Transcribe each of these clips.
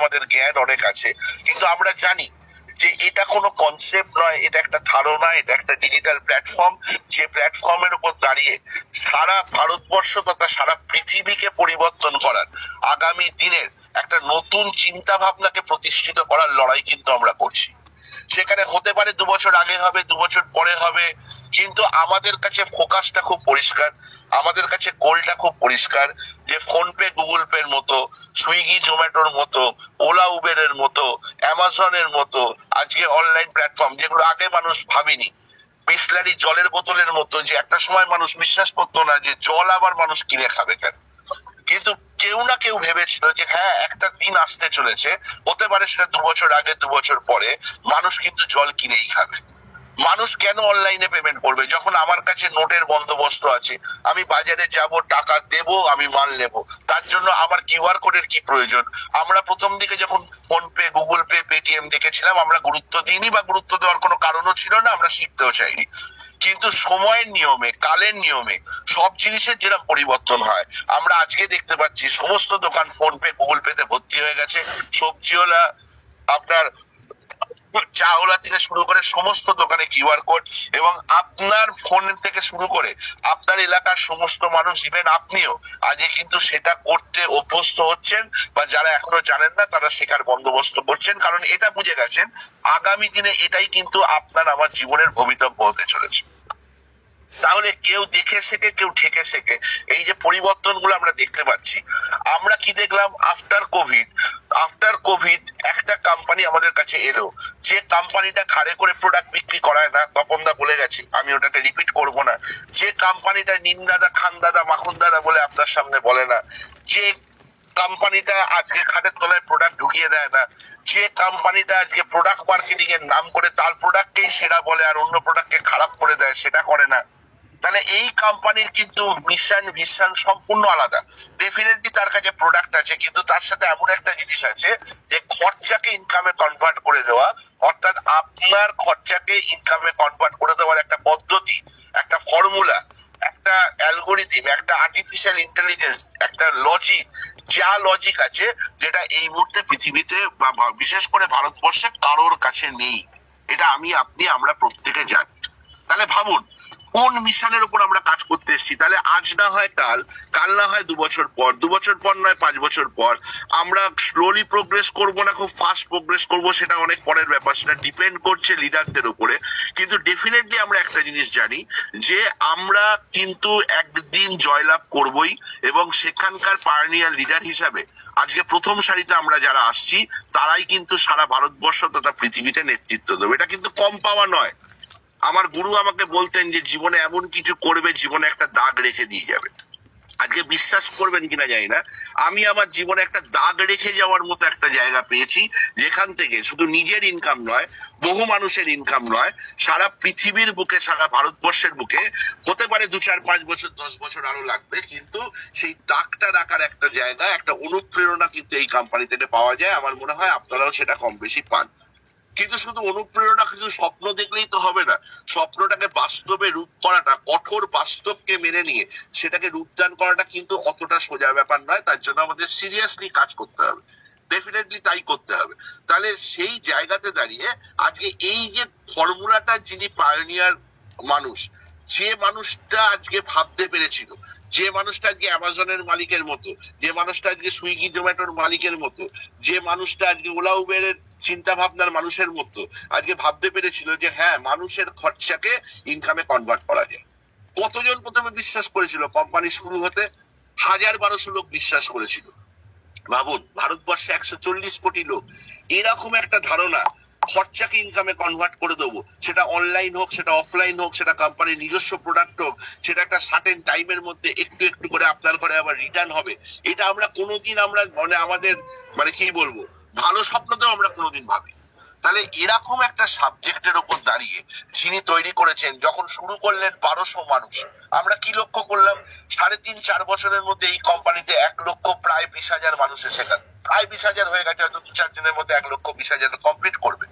আমাদের জ্ঞান অনেক আছে, কিন্তু আমরা জানি যে এটা কোনো কনসেপ্ট নয়, এটা একটা ধারণা, এটা একটা ডিজিটাল প্ল্যাটফর্ম, যে প্ল্যাটফর্মের উপর দাঁড়িয়ে সারা ভারতবর্ষ তথা সারা পৃথিবীকে পরিবর্তন করার, আগামী দিনের একটা নতুন চিন্তা ভাবনাকে প্রতিষ্ঠিত করার লড়াই কিন্তু আমরা করছি। সেখানে হতে পারে 2 বছর আগে হবে, 2 বছর পরে হবে, কিন্তু আমাদের কাছে ফোকাসটা খুব পরিষ্কার, আমাদের কাছে গোলটা খুব পরিষ্কার, যে ফোন পে গুগল পের মতো, সুইগি জোম্যাটোর মতো, ওলা উবেরের মতো, অ্যামাজনের মতো আজকে অনলাইন প্ল্যাটফর্ম, যেগুলো আগে মানুষ ভাবেনি, বিসলারি জলের বোতলের মতো, যে একটা সময় মানুষ বিশ্বাস করতো না যে জল আবার মানুষ কিনে খাবে কেন, কিন্তু কেউ না কেউ ভেবেছিল যে হ্যাঁ একটা দিন আসতে চলেছে, হতে পারে সেটা 2 বছর আগে 2 বছর পরে, মানুষ কিন্তু জল কিনেই খাবে। মানুষ কেন অনলাইনে পেমেন্ট করবে যখন আমার কাছে নোটের বন্দোবস্ত আছে? আমি বাজারে যাব, টাকা দেব, আমি মাল নেব, তার জন্য আমার কিউআর কোডের কি প্রয়োজন? আমরা প্রথম দিকে যখন phone pay Google pay Paytm দেখেছিলাম, আমরা গুরুত্ব দিইনি, বা গুরুত্ব দেওয়ার কোনো কারণও ছিল না, আমরা শিখতেও চাইনি। কিন্তু সময়ের নিয়মে, কালের নিয়মে সব জিনিসের যেরকম পরিবর্তন হয়, আমরা আজকে দেখতে পাচ্ছি সমস্ত দোকান ফোন পে গুগল পেতে ভর্তি হয়ে গেছে। সবজিওয়ালা, আপনার চাওলা থেকে শুরু করে সমস্ত দোকানে কিউআর কোড, এবং আপনার ফোন থেকে শুরু করে আপনার এলাকার সমস্ত মানুষ, ইভেন আপনিও আজকে কিন্তু সেটা করতে অভ্যস্ত হচ্ছেন, বা যারা এখনো জানেন না তারা শেখার বন্দোবস্ত করছেন, কারণ এটা বুঝে গেছেন আগামী দিনে এটাই কিন্তু আপনার আমার জীবনের ভবিতব্য হতে চলেছে। তাহলে কেউ দেখে শেখে, কেউ ঠেকে শেখে, এই যে পরিবর্তনগুলো আমরা দেখতে পাচ্ছি। আমরা কি দেখলাম? আফটার কোভিড একটা কোম্পানি আমাদের কাছে এলো, যে কোম্পানিটা ঘাড়ে করে প্রোডাক্ট বিক্রি করায় না, তপনদা বলে গেছে, আমি ওটাকে রিপিট করব না, যে কোম্পানিটা নিন দাদা খান দাদা মাখন দাদা বলে আপনার সামনে বলে না, যে কোম্পানিটা আজকে খাটের তলায় প্রোডাক্ট ঢুকিয়ে দেয় না, যে কোম্পানিটা আজকে প্রোডাক্ট মার্কেটিং এর নাম করে তার প্রোডাক্টকেই সেরা বলে আর অন্য প্রোডাক্টকে খারাপ করে দেয়, সেটা করে না, তাহলে এই কোম্পানির কিন্তু মিশন ভিশন সম্পূর্ণ আলাদা। ডেফিনেটলি তার কাছে প্রোডাক্ট আছে, কিন্তু তার সাথে এমন একটা জিনিস আছে যে খরচাকে ইনকামে কনভার্ট করে দেওয়া, অর্থাৎ আপনার খরচাকে ইনকামে কনভার্ট করে দেওয়ার একটা পদ্ধতি, একটা ফর্মুলা, একটা অ্যালগোরিথম, একটা আর্টিফিশিয়াল ইন্টেলিজেন্স, একটা লজিক, যা লজিক আছে, যেটা এই মুহূর্তে পৃথিবীতে বা বিশেষ করে ভারতবর্ষে কারোর কাছে নেই। এটা আমি, আপনি, আমরা প্রত্যেকে জানি। তাহলে ভাবুন কোন মিশনের উপর আমরা কাজ করতে এসেছি। তাহলে আজ না হয় কাল, কাল না হয় 2 বছর পর, 2 বছর পর নয় 5 বছর পর, আমরা স্লোলি প্রোগ্রেস করবো না খুব ফাস্ট প্রোগ্রেস করবো, সেটা অনেক পরের ব্যাপার, সেটা ডিপেন্ড করছে লিডারদের উপরে। কিন্তু ডেফিনেটলি আমরা একটা জিনিস জানি, যে আমরা কিন্তু একদিন জয়লাভ করবই, এবং সেখানকার পায়োনিয়ার লিডার হিসাবে আজকে প্রথম সারিতে আমরা যারা আসছি, তারাই কিন্তু সারা ভারতবর্ষ তথা পৃথিবীতে নেতৃত্ব দেবে। এটা কিন্তু কম পাওয়া নয়। আমার গুরু আমাকে বলতেন যে জীবনে এমন কিছু করবে, জীবনে একটা দাগ রেখে দিয়ে যাবে। আজকে বিশ্বাস করবেন কিনা জানি না, আমি আমার জীবনে একটা দাগ রেখে যাওয়ার মতো একটা জায়গা পেয়েছি, যেখান থেকে শুধু নিজের ইনকাম নয়, বহু মানুষের ইনকাম নয়, সারা পৃথিবীর বুকে, সারা ভারতবর্ষের বুকে, হতে পারে 2, 4, 5 বছর, 10 বছর আরো লাগবে, কিন্তু সেই দাগটা রাখার একটা জায়গা, একটা অনুপ্রেরণা কিন্তু এই কোম্পানি থেকে পাওয়া যায়। আমার মনে হয় আপনারাও সেটা কম বেশি পান। কিন্তু শুধু অনুপ্রেরণা, শুধু স্বপ্ন দেখলেই তো হবে না, স্বপ্নটাকে বাস্তবে রূপ করাটা, কঠোর বাস্তবকে মেনে নিয়ে সেটাকে রূপদান করাটা কিন্তু অতটা সোজা ব্যাপার নয়। তার জন্য আমাদের সিরিয়াসলি কাজ করতে হবে, ডেফিনেটলি তাই করতে হবে। তাহলে সেই জায়গাতে দাঁড়িয়ে আজকে এই যে ফর্মুলাটা, যিনি পায়োনিয়ার মানুষ, যে মানুষটা আজকে ভাবতে পেরেছিল, যে মানুষটা আজকে অ্যামাজনের মালিকের মতো, যে মানুষটা আজকে সুইগি জোম্যাটোর মালিকের মতো, যে মানুষটা আজকে ওলা উবেরের চিন্তা ভাবনার মানুষের মতো আজকে ভাবতে পেরেছিল যে হ্যাঁ মানুষের খরচাকে ইনকামে কনভার্ট করা যায়। কতজন প্রথমে বিশ্বাস করেছিল? কোম্পানি শুরু হতে 1000-1200 লোক বিশ্বাস করেছিল। ভাবুন, ভারতবর্ষে 140 কোটি লোক, এরকম একটা ধারণা, খরচাকে ইনকামে কনভার্ট করে দেবো, সেটা অনলাইন হোক, সেটা অফলাইন হোক, সেটা কোম্পানির নিজস্ব প্রোডাক্ট হোক, সেটা একটা সার্টেন টাইমের মধ্যে একটু একটু করে আপনার ঘরে আবার রিটার্ন হবে, এটা আমরা কোনোদিন, আমরা মানে আমাদের মানে কি বলবো, ভালো স্বপ্নতেও আমরা কোনোদিন ভাবি। তাহলে এরকম একটা সাবজেক্টের উপর দাঁড়িয়ে যিনি তৈরি করেছেন, যখন শুরু করলেন 1200 মানুষ, আমরা কি লক্ষ্য করলাম? 3.5-4 বছরের মধ্যে এই কোম্পানিতে 1,00,000 প্রায় 20,000 মানুষ এসেছেন, প্রায় 20,000 হয়ে গেছে, হয়তো 2-4 দিনের মধ্যে 1,20,000 কমপ্লিট করবে।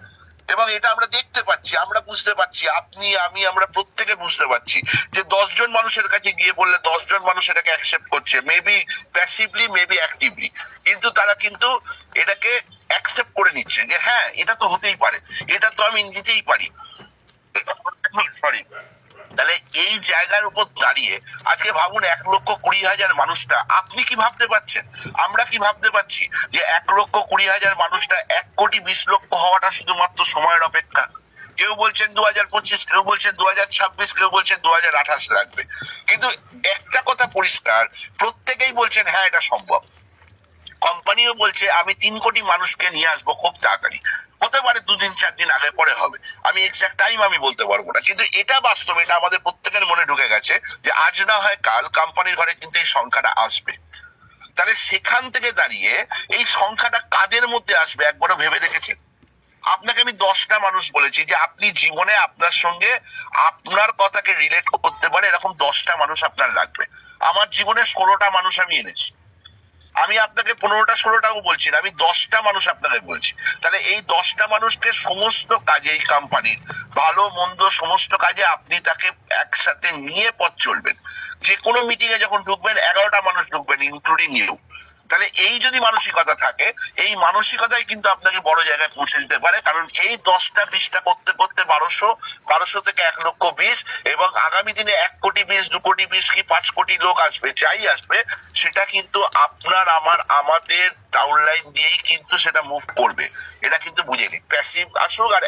এবং এটা আমরা দেখতে পাচ্ছি, আমরা বুঝতে পারছি, আপনি আমি আমরা প্রত্যেকে বুঝতে পারছি যে 10 জন মানুষের কাছে গিয়ে বললে 10 জন মানুষ এটাকে অ্যাকসেপ্ট করছে, মেবি প্যাসিভলি, মেবি অ্যাক্টিভলি, কিন্তু তারা কিন্তু এটাকে অ্যাকসেপ্ট করে নিচ্ছেন যে হ্যাঁ এটা তো হতেই পারে, এটা তো আমি নিতেই পারি। সরি। তাহলে এই জায়গার উপর দাঁড়িয়ে আজকে ভাবুন 1,20,000 মানুষটা, আপনি কি ভাবতে পারছেন, আমরা কি ভাবতে পারছি যে 1,20,000 মানুষটা 1,20,00,000 হওয়াটা শুধুমাত্র সময়ের অপেক্ষা? কেউ বলছেন 2025, কেউ বলছেন 2026, কেউ বলছেন 2028 লাগবে। কিন্তু একটা কথা পরিষ্কার, প্রত্যেকেই বলছেন হ্যাঁ এটা সম্ভব। কোম্পানিও বলছে আমি 3 কোটি মানুষকে নিয়ে আসবো খুব তাড়াতাড়ি। হতে পারে 2 দিন 4 দিন আগে পরে হবে, আমি এক্সাক্ট টাইম আমি বলতে পারবো না, কিন্তু এটা বাস্তব, এটা আমাদের প্রত্যেকের মনে ঢুকে গেছে যে আজ না হয় কাল কোম্পানির ঘরে কিন্তু এই সংখ্যাটা আসবে। তাহলে সেখান থেকে দাঁড়িয়ে এই সংখ্যাটা কাদের মধ্যে আসবে একবারও ভেবে দেখেছেন? আপনাকে আমি 10টা মানুষ বলেছি যে আপনি জীবনে আপনার সঙ্গে আপনার কথাকে রিলেট করতে পারে এরকম 10টা মানুষ আপনার লাগবে। আমার জীবনে 16টা মানুষ আমি এনেছি। আমি আপনাকে 15টা 16টাও বলছি না, আমি 10টা মানুষ আপনাকে বলছি। তাহলে এই 10টা মানুষকে সমস্ত কাজে, এই কোম্পানির ভালো মন্দ সমস্ত কাজে আপনি তাকে একসাথে নিয়ে পথ চলবেন। যে কোনো মিটিং এ যখন ঢুকবেন 11টা মানুষ ঢুকবেন, ইনক্লুডিং ইউ। তাহলে এই যদি মানসিকতা থাকে, এই মানসিকতাই কিন্তু আপনাকে বড় জায়গায় পৌঁছে দিতে পারে। কারণ এই 10টা 20টা করতে করতে 1200 থেকে 1,20,000, এবং আগামী দিনে 1 কোটি 20, 2 কোটি 20 কি 5 কোটি লোক আসবে, যাই আসবে সেটা কিন্তু আপনার আমাদের ডাউনলাইন দিয়েই কিন্তু সেটা মুভ করবে। এটা কিন্তু বুঝে নিন, প্যাসিভ আসুক আর